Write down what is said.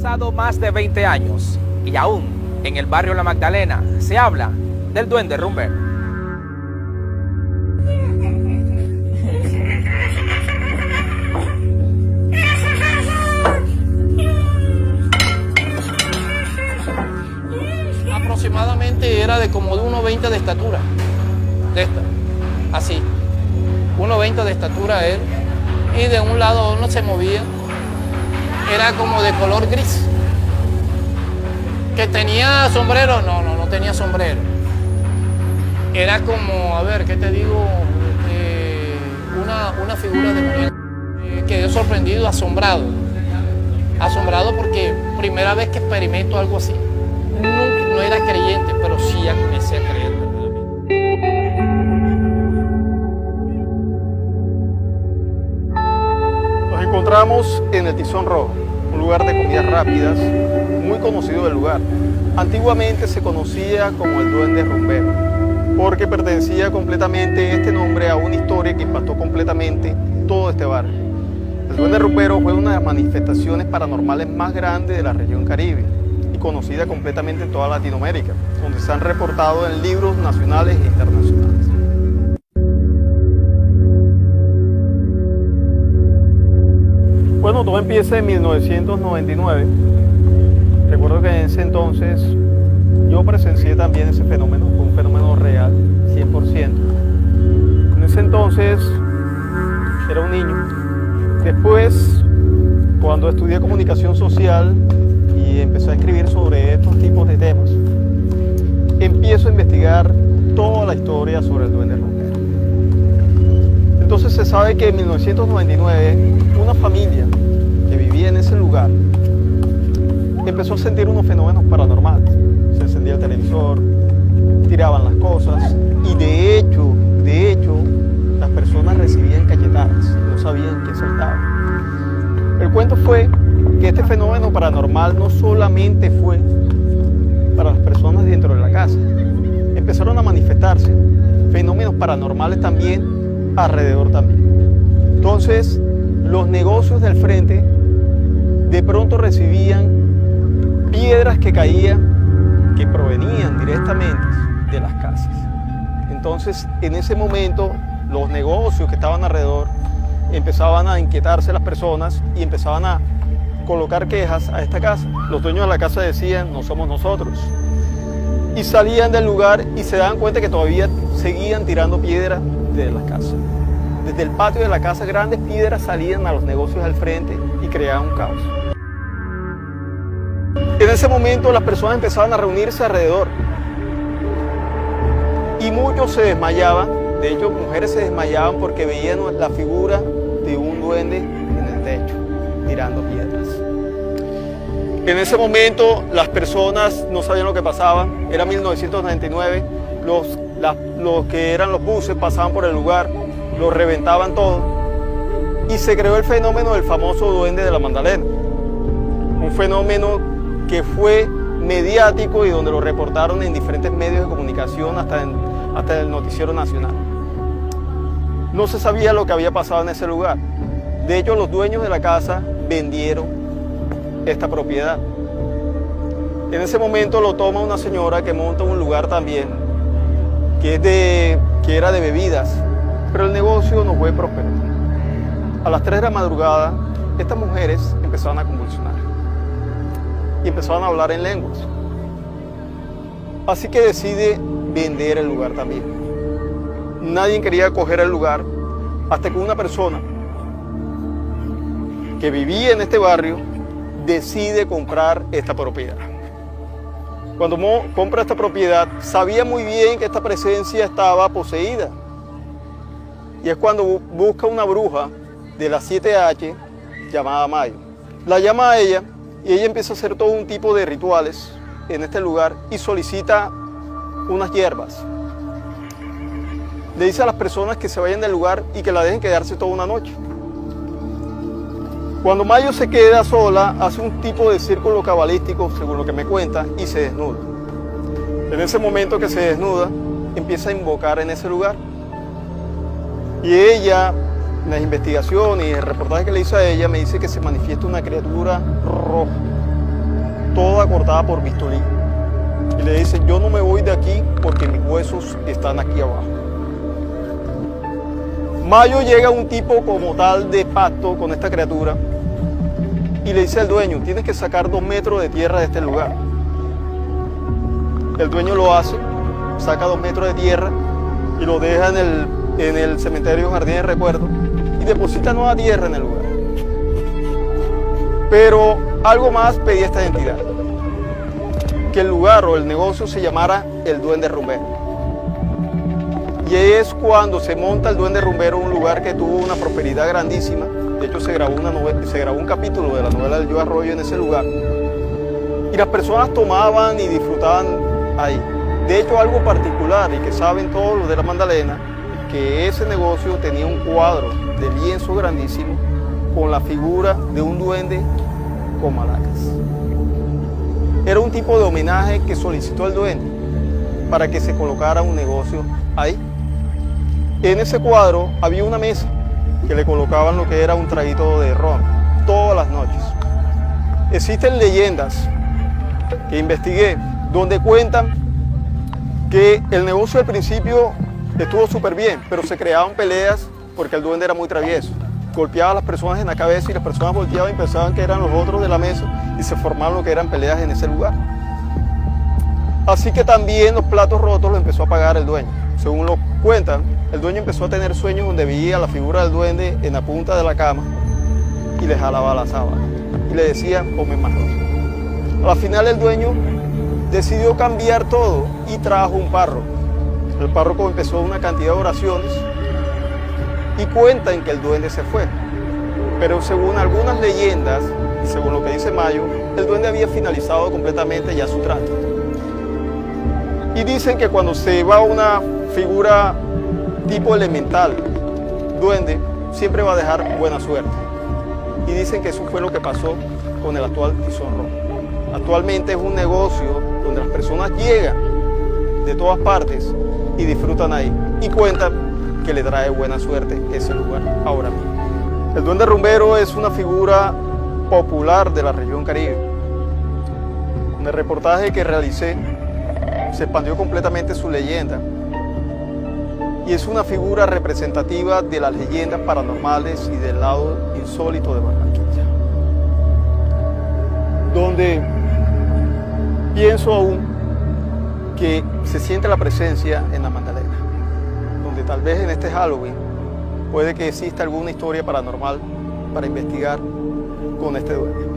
pasado más de 20 años y aún en el barrio La Magdalena se habla del duende rumbero. Aproximadamente era de como de 1,20 de estatura, de esta, así, 1,20 de estatura él, y de un lado no se movía, era como de color gris. ¿Que tenía sombrero? No tenía sombrero. Era como, a ver, ¿qué te digo? Una figura demoníaca. Quedé sorprendido, asombrado. Asombrado porque primera vez que experimento algo así. No era creyente, pero sí ya comencé a creer verdaderamente. Nos encontramos en el Tizón Rojo, un lugar de comidas rápidas, muy conocido del lugar. Antiguamente se conocía como el Duende Rumbero, porque pertenecía completamente este nombre a una historia que impactó completamente todo este barrio. El Duende Rumbero fue una de las manifestaciones paranormales más grandes de la región Caribe y conocida completamente en toda Latinoamérica, donde se han reportado en libros nacionales e internacionales. Bueno, todo empieza en 1999. Recuerdo que en ese entonces yo presencié también ese fenómeno, fue un fenómeno real, 100%. En ese entonces era un niño. Después, cuando estudié comunicación social y empecé a escribir sobre estos tipos de temas, empiezo a investigar toda la historia sobre el Duende Rumbero. Entonces se sabe que en 1999 una familia que vivía en ese lugar empezó a sentir unos fenómenos paranormales. Se encendía el televisor, tiraban las cosas y de hecho, las personas recibían cachetadas, no sabían qué soltaban. El cuento fue que este fenómeno paranormal no solamente fue para las personas dentro de la casa, empezaron a manifestarse fenómenos paranormales también alrededor también. Entonces, los negocios del frente de pronto recibían piedras que caían, que provenían directamente de las casas. Entonces, en ese momento, los negocios que estaban alrededor empezaban a inquietarse las personas y empezaban a colocar quejas a esta casa. Los dueños de la casa decían, no somos nosotros. Y salían del lugar y se daban cuenta que todavía seguían tirando piedras de las casas. Desde el patio de la casa, grandes piedras salían a los negocios al frente y creaban un caos. En ese momento las personas empezaban a reunirse alrededor y muchos se desmayaban. De hecho, mujeres se desmayaban porque veían la figura de un duende en el techo tirando piedras. En ese momento las personas no sabían lo que pasaba. Era 1999, los que eran los buses pasaban por el lugar, lo reventaban todo y se creó el fenómeno del famoso Duende de la Magdalena. Un fenómeno que fue mediático y donde lo reportaron en diferentes medios de comunicación hasta en el noticiero nacional. No se sabía lo que había pasado en ese lugar. De hecho, los dueños de la casa vendieron esta propiedad. En ese momento lo toma una señora que monta un lugar también que era de bebidas, pero el negocio no fue próspero. A las 3 de la madrugada, estas mujeres empezaron a convulsionar y empezaron a hablar en lenguas. Así que decide vender el lugar también. Nadie quería coger el lugar hasta que una persona que vivía en este barrio decide comprar esta propiedad. Cuando compra esta propiedad, sabía muy bien que esta presencia estaba poseída. Y es cuando busca una bruja de la 7H llamada Mayo. La llama a ella y ella empieza a hacer todo un tipo de rituales en este lugar y solicita unas hierbas. Le dice a las personas que se vayan del lugar y que la dejen quedarse toda una noche. Cuando Mayo se queda sola, hace un tipo de círculo cabalístico, según lo que me cuenta, y se desnuda. En ese momento que se desnuda, empieza a invocar en ese lugar. Y ella, en las investigaciones y el reportaje que le hizo a ella, me dice que se manifiesta una criatura roja, toda cortada por bisturí. Y le dice, yo no me voy de aquí porque mis huesos están aquí abajo. Mayo llega un tipo como tal de pacto con esta criatura y le dice al dueño, tienes que sacar 2 metros de tierra de este lugar. El dueño lo hace, saca 2 metros de tierra y lo deja en el cementerio Jardín de Recuerdo y deposita nueva tierra en el lugar. Pero algo más pedía esta entidad, que el lugar o el negocio se llamara el Duende Rumbero. Y es cuando se monta el Duende Rumbero, un lugar que tuvo una prosperidad grandísima. De hecho, se grabó un capítulo de la novela del Yo Arroyo en ese lugar. Y las personas tomaban y disfrutaban ahí. De hecho, algo particular y que saben todos los de la Magdalena, que ese negocio tenía un cuadro de lienzo grandísimo con la figura de un duende con maracas. Era un tipo de homenaje que solicitó el duende para que se colocara un negocio ahí. En ese cuadro había una mesa que le colocaban lo que era un traguito de ron todas las noches. Existen leyendas que investigué donde cuentan que el negocio al principio estuvo súper bien, pero se creaban peleas porque el duende era muy travieso. Golpeaba a las personas en la cabeza y las personas volteaban y pensaban que eran los otros de la mesa y se formaban lo que eran peleas en ese lugar. Así que también los platos rotos lo empezó a pagar el dueño. Según lo cuentan, el dueño empezó a tener sueños donde veía la figura del duende en la punta de la cama y le jalaba la sábana y le decía, come más roto. Al final el dueño decidió cambiar todo y trajo un párroco. El párroco empezó una cantidad de oraciones y cuentan que el duende se fue. Pero según algunas leyendas, y según lo que dice Mayo, el duende había finalizado completamente ya su trato. Y dicen que cuando se va una figura tipo elemental, duende, siempre va a dejar buena suerte. Y dicen que eso fue lo que pasó con el actual Tizón Rojo. Actualmente es un negocio donde las personas llegan de todas partes y disfrutan ahí. Y cuentan que le trae buena suerte ese lugar ahora mismo. El Duende Rumbero es una figura popular de la región Caribe. En el reportaje que realicé se expandió completamente su leyenda y es una figura representativa de las leyendas paranormales y del lado insólito de Barranquilla, donde pienso aún que se siente la presencia en la Magdalena, donde tal vez en este Halloween puede que exista alguna historia paranormal para investigar con este duende.